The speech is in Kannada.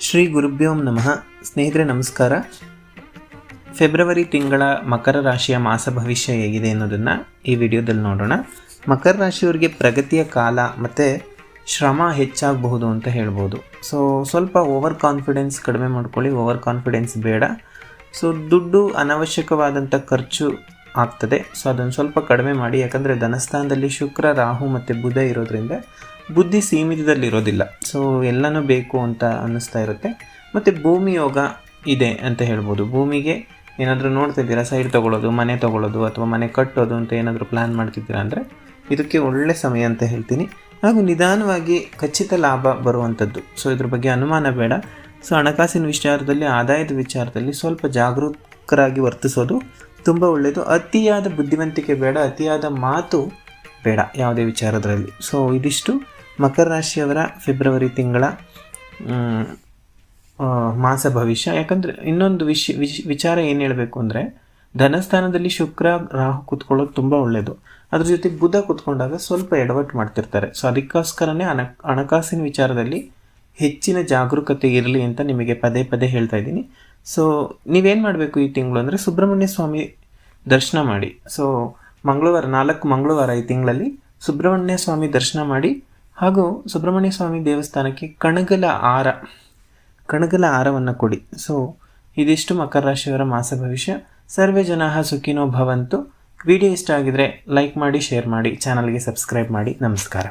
ಶ್ರೀ ಗುರುಭ್ಯೋ ನಮಃ. ಸ್ನೇಹಿತರೆ ನಮಸ್ಕಾರ. ಫೆಬ್ರವರಿ ತಿಂಗಳ ಮಕರ ರಾಶಿಯ ಮಾಸ ಭವಿಷ್ಯ ಹೇಗಿದೆ ಅನ್ನೋದನ್ನು ಈ ವಿಡಿಯೋದಲ್ಲಿ ನೋಡೋಣ. ಮಕರ ರಾಶಿಯವರಿಗೆ ಪ್ರಗತಿಯ ಕಾಲ ಮತ್ತು ಶ್ರಮ ಹೆಚ್ಚಾಗಬಹುದು ಅಂತ ಹೇಳ್ಬೋದು. ಸ್ವಲ್ಪ ಓವರ್ ಕಾನ್ಫಿಡೆನ್ಸ್ ಕಡಿಮೆ ಮಾಡ್ಕೊಳ್ಳಿ. ಓವರ್ ಕಾನ್ಫಿಡೆನ್ಸ್ ಬೇಡ. ದುಡ್ಡು ಅನವಶ್ಯಕವಾದಂಥ ಖರ್ಚು ಆಗ್ತದೆ. ಅದನ್ನು ಸ್ವಲ್ಪ ಕಡಿಮೆ ಮಾಡಿ. ಯಾಕಂದರೆ ಧನಸ್ಥಾನದಲ್ಲಿ ಶುಕ್ರ, ರಾಹು ಮತ್ತು ಬುಧ ಇರೋದ್ರಿಂದ ಬುದ್ಧಿ ಸೀಮಿತದಲ್ಲಿರೋದಿಲ್ಲ. ಎಲ್ಲನೂ ಬೇಕು ಅಂತ ಅನ್ನಿಸ್ತಾ ಇರುತ್ತೆ. ಮತ್ತು ಭೂಮಿ ಯೋಗ ಇದೆ ಅಂತ ಹೇಳ್ಬೋದು. ಭೂಮಿಗೆ ಏನಾದರೂ ನೋಡ್ತಿದ್ದೀರಾ, ಸೈಡ್ ತೊಗೊಳ್ಳೋದು, ಮನೆ ತೊಗೊಳ್ಳೋದು ಅಥವಾ ಮನೆ ಕಟ್ಟೋದು ಅಂತ ಏನಾದರೂ ಪ್ಲ್ಯಾನ್ ಮಾಡ್ತಿದ್ದೀರಾ ಅಂದರೆ ಇದಕ್ಕೆ ಒಳ್ಳೆ ಸಮಯ ಅಂತ ಹೇಳ್ತೀನಿ. ಹಾಗೂ ನಿಧಾನವಾಗಿ ಖಚಿತ ಲಾಭ ಬರುವಂಥದ್ದು. ಇದ್ರ ಬಗ್ಗೆ ಅನುಮಾನ ಬೇಡ. ಹಣಕಾಸಿನ ವಿಚಾರದಲ್ಲಿ, ಆದಾಯದ ವಿಚಾರದಲ್ಲಿ ಸ್ವಲ್ಪ ಜಾಗರೂಕರಾಗಿ ವರ್ತಿಸೋದು ತುಂಬ ಒಳ್ಳೆಯದು. ಅತಿಯಾದ ಬುದ್ಧಿವಂತಿಕೆ ಬೇಡ, ಅತಿಯಾದ ಮಾತು ಬೇಡ ಯಾವುದೇ ವಿಚಾರದಲ್ಲಿ. ಇದಿಷ್ಟು ಮಕರ ರಾಶಿಯವರ ಫೆಬ್ರವರಿ ತಿಂಗಳ ಮಾಸ ಭವಿಷ್ಯ. ಯಾಕಂದರೆ ಇನ್ನೊಂದು ವಿಚಾರ ಏನು ಹೇಳಬೇಕು ಅಂದರೆ, ಧನಸ್ಥಾನದಲ್ಲಿ ಶುಕ್ರ, ರಾಹು ಕೂತ್ಕೊಳ್ಳೋದು ತುಂಬ ಒಳ್ಳೆಯದು. ಅದ್ರ ಜೊತೆ ಬುಧ ಕೂತ್ಕೊಂಡಾಗ ಸ್ವಲ್ಪ ಎಡವಟ್ಟು ಮಾಡ್ತಿರ್ತಾರೆ. ಅದಕ್ಕೋಸ್ಕರನೇ ಹಣಕಾಸಿನ ವಿಚಾರದಲ್ಲಿ ಹೆಚ್ಚಿನ ಜಾಗರೂಕತೆ ಇರಲಿ ಅಂತ ನಿಮಗೆ ಪದೇ ಪದೇ ಹೇಳ್ತಾ ಇದ್ದೀನಿ. ನೀವೇನು ಮಾಡಬೇಕು ಈ ತಿಂಗಳು ಅಂದರೆ, ಸುಬ್ರಹ್ಮಣ್ಯ ಸ್ವಾಮಿ ದರ್ಶನ ಮಾಡಿ. ಮಂಗಳವಾರ 4 ಮಂಗಳವಾರ ಈ ತಿಂಗಳಲ್ಲಿ ಸುಬ್ರಹ್ಮಣ್ಯ ಸ್ವಾಮಿ ದರ್ಶನ ಮಾಡಿ. ಹಾಗೂ ಸುಬ್ರಹ್ಮಣ್ಯ ಸ್ವಾಮಿ ದೇವಸ್ಥಾನಕ್ಕೆ ಕಣಗಲ ಹಾರವನ್ನು ಕೊಡಿ. ಇದಿಷ್ಟು ಮಕರ ರಾಶಿಯವರ ಮಾಸ ಭವಿಷ್ಯ. ಸರ್ವೇ ಜನಾಃ ಸುಖಿನೋ ಭವಂತು. ವಿಡಿಯೋ ಇಷ್ಟ ಆಗಿದ್ರೆ ಲೈಕ್ ಮಾಡಿ, ಶೇರ್ ಮಾಡಿ, ಚಾನಲ್ಗೆ ಸಬ್ಸ್ಕ್ರೈಬ್ ಮಾಡಿ. ನಮಸ್ಕಾರ.